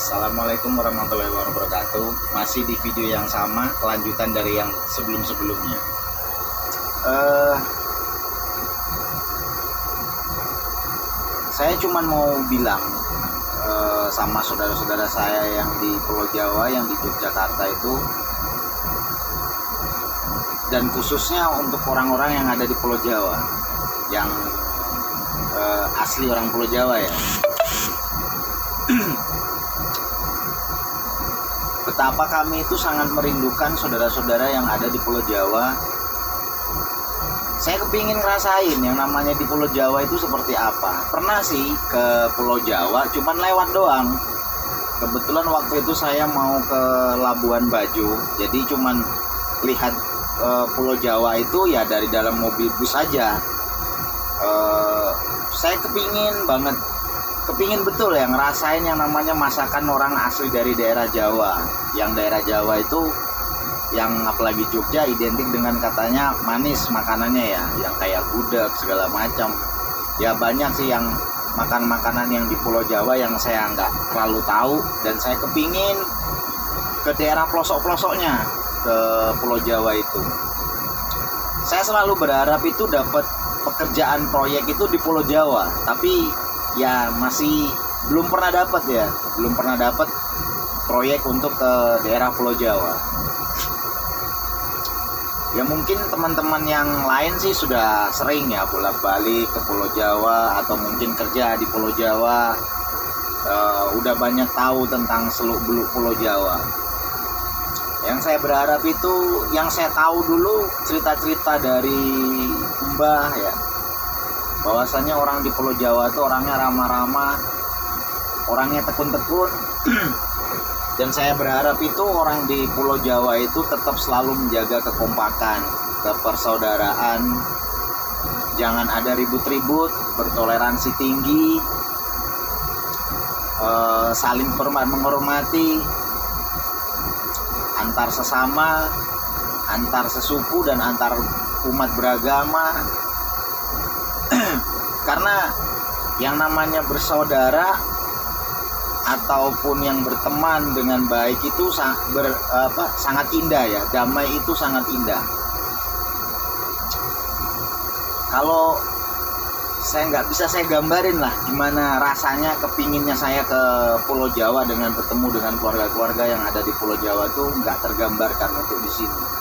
Assalamualaikum warahmatullahi wabarakatuh. Masih di video yang sama, kelanjutan dari yang sebelum-sebelumnya. Saya cuma mau bilang sama saudara-saudara saya yang di Pulau Jawa, yang di Yogyakarta itu, dan khususnya untuk orang-orang yang ada di Pulau Jawa, yang asli orang Pulau Jawa ya. Betapa kami itu sangat merindukan saudara-saudara yang ada di Pulau Jawa. Saya kepingin ngerasain yang namanya di Pulau Jawa itu seperti apa. Pernah sih ke Pulau Jawa, cuman lewat doang. Kebetulan waktu itu saya mau ke Labuan Bajo, jadi cuman lihat Pulau Jawa itu ya dari dalam mobil bus saja. Saya kepingin betul ya ngerasain yang namanya masakan orang asli dari daerah Jawa. Yang daerah Jawa itu, yang apalagi Jogja, identik dengan katanya manis makanannya ya, yang kayak gudeg segala macam. Ya banyak sih yang makanan yang di Pulau Jawa yang saya nggak terlalu tahu, dan saya kepingin ke daerah pelosok-pelosoknya ke Pulau Jawa itu. Saya selalu berharap itu dapat pekerjaan proyek itu di Pulau Jawa, tapi ya masih belum pernah dapat proyek untuk ke daerah Pulau Jawa. Ya mungkin teman-teman yang lain sih sudah sering ya bolak-balik ke Pulau Jawa, atau mungkin kerja di Pulau Jawa, udah banyak tahu tentang seluk-beluk Pulau Jawa. Yang saya berharap itu, yang saya tahu dulu cerita-cerita dari Mbah ya, bahwasanya orang di Pulau Jawa itu orangnya ramah-ramah, orangnya tekun-tekun. Dan saya berharap itu orang di Pulau Jawa itu tetap selalu menjaga kekompakan, kepersaudaraan, jangan ada ribut-ribut, bertoleransi tinggi, saling menghormati antar sesama, antar sesuku, dan antar umat beragama. Karena yang namanya bersaudara ataupun yang berteman dengan baik itu sangat indah ya. Damai itu sangat indah. Kalau saya nggak bisa saya gambarin lah gimana rasanya kepinginnya saya ke Pulau Jawa dengan bertemu dengan keluarga-keluarga yang ada di Pulau Jawa, itu nggak tergambarkan untuk di sini.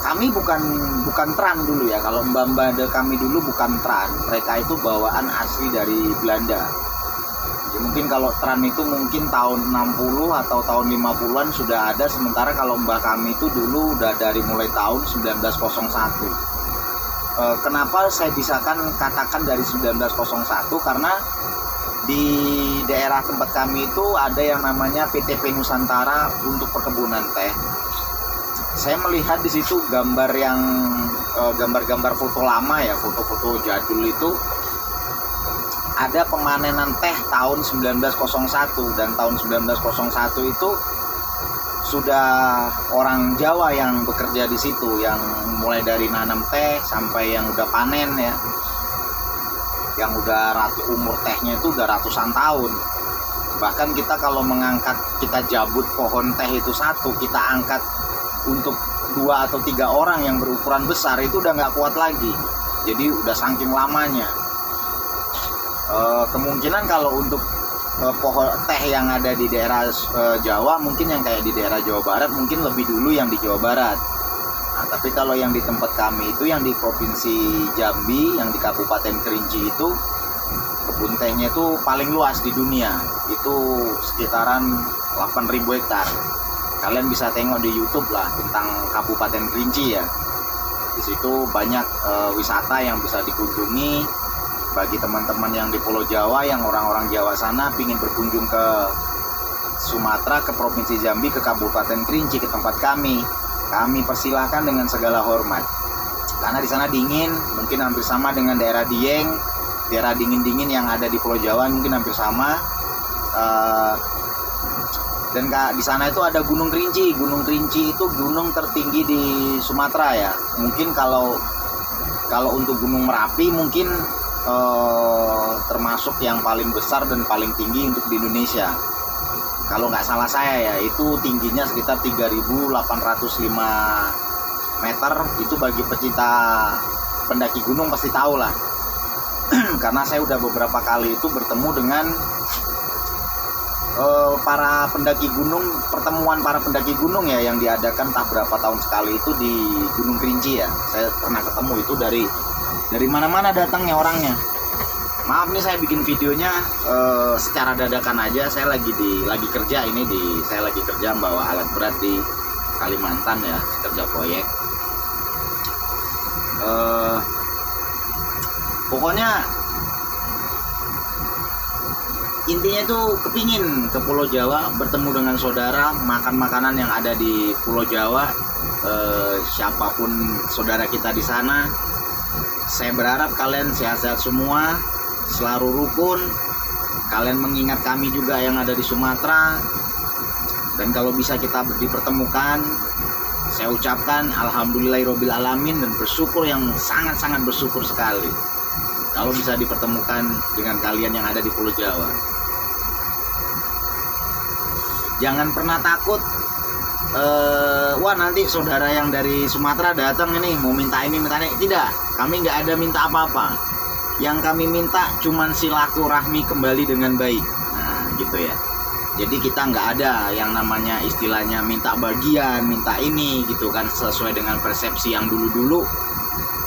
Kami bukan tran dulu ya. Kalau mbah-mbah kami dulu bukan tran, mereka itu bawaan asli dari Belanda. Ya, mungkin kalau tran itu mungkin tahun 60 atau tahun 50-an sudah ada, sementara kalau mbah kami itu dulu udah dari mulai tahun 1901. Kenapa saya bisa katakan dari 1901? Karena di daerah tempat kami itu ada yang namanya PTP Nusantara untuk perkebunan teh. Saya melihat di situ gambar-gambar foto lama ya, foto-foto jadul itu, ada pemanenan teh tahun 1901, dan tahun 1901 itu sudah orang Jawa yang bekerja di situ, yang mulai dari nanam teh sampai yang udah panen ya, yang udah umur tehnya itu udah ratusan tahun. Bahkan kita kalau kita jabut pohon teh itu satu, kita angkat untuk 2 atau 3 orang yang berukuran besar, itu udah nggak kuat lagi. Jadi udah saking lamanya. Kemungkinan kalau untuk pohon teh yang ada di daerah Jawa, mungkin yang kayak di daerah Jawa Barat mungkin lebih dulu yang di Jawa Barat. Nah, tapi kalau yang di tempat kami itu, yang di Provinsi Jambi, yang di Kabupaten Kerinci itu, kebun tehnya itu paling luas di dunia. Itu sekitaran 8.000 hektar. Kalian bisa tengok di YouTube lah tentang Kabupaten Kerinci ya. Di situ banyak wisata yang bisa dikunjungi bagi teman-teman yang di Pulau Jawa, yang orang-orang Jawa sana pingin berkunjung ke Sumatera, ke Provinsi Jambi, ke Kabupaten Kerinci, ke tempat kami. Kami persilahkan dengan segala hormat. Karena di sana dingin, mungkin hampir sama dengan daerah Dieng, daerah dingin-dingin yang ada di Pulau Jawa mungkin hampir sama. Dan di sana itu ada Gunung Kerinci. Gunung Kerinci itu gunung tertinggi di Sumatera ya. Mungkin kalau untuk Gunung Merapi mungkin termasuk yang paling besar dan paling tinggi untuk di Indonesia. Kalau nggak salah saya ya, itu tingginya sekitar 3.805 meter. Itu bagi pecinta pendaki gunung pasti tahu lah. Karena saya udah beberapa kali itu bertemu dengan para pendaki gunung, pertemuan para pendaki gunung ya, yang diadakan entah berapa tahun sekali itu di Gunung Kerinci ya. Saya pernah ketemu itu dari mana-mana datangnya orangnya. Maaf nih saya bikin videonya secara dadakan aja. Saya lagi kerja ini saya lagi kerja membawa alat berat di Kalimantan ya, kerja proyek. Pokoknya intinya itu kepingin ke Pulau Jawa, bertemu dengan saudara, makan makanan yang ada di Pulau Jawa. Siapapun saudara kita di sana, saya berharap kalian sehat-sehat semua, selalu rukun. Kalian mengingat kami juga yang ada di Sumatera, dan kalau bisa kita dipertemukan, saya ucapkan alhamdulillahirabbil alamin, dan bersyukur, yang sangat-sangat bersyukur sekali kalau bisa dipertemukan dengan kalian yang ada di Pulau Jawa. Jangan pernah takut, wah nanti saudara yang dari Sumatera datang ini mau minta ini minta ini. Tidak, kami nggak ada minta apa-apa. Yang kami minta cuman silaturahmi kembali dengan baik. Nah gitu ya. Jadi kita nggak ada yang namanya istilahnya minta bagian, minta ini gitu kan, sesuai dengan persepsi yang dulu-dulu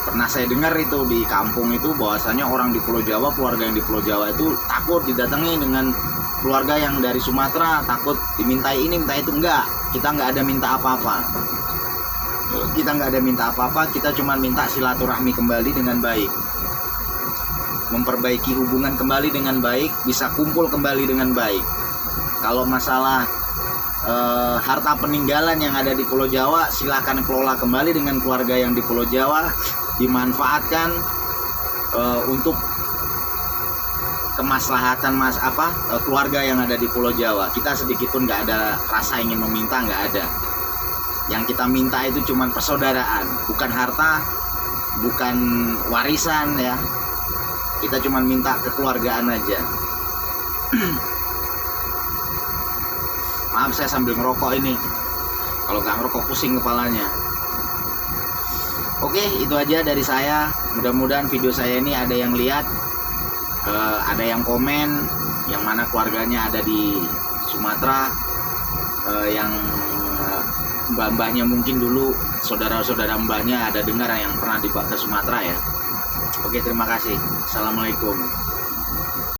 pernah saya dengar itu di kampung itu, bahwasanya orang di Pulau Jawa, keluarga yang di Pulau Jawa itu takut didatangi dengan keluarga yang dari Sumatera, takut dimintai ini minta itu. Enggak, kita nggak ada minta apa-apa. Kita nggak ada minta apa-apa, kita cuma minta silaturahmi kembali dengan baik, memperbaiki hubungan kembali dengan baik, bisa kumpul kembali dengan baik. Kalau masalah harta peninggalan yang ada di Pulau Jawa, silakan kelola kembali dengan keluarga yang di Pulau Jawa, dimanfaatkan untuk kemaslahatan keluarga yang ada di Pulau Jawa. Kita sedikit pun nggak ada rasa ingin meminta, nggak ada. Yang kita minta itu cuma persaudaraan, bukan harta, bukan warisan ya. Kita cuma minta kekeluargaan aja. Maaf saya sambil ngerokok ini, kalau nggak ngerokok pusing kepalanya. Oke, itu aja dari saya. Mudah-mudahan video saya ini ada yang lihat, ada yang komen, yang mana keluarganya ada di Sumatera, yang mbah-mbahnya mungkin dulu, saudara-saudara mbahnya ada dengar yang pernah dibawa ke Sumatera ya. Oke, terima kasih. Assalamualaikum.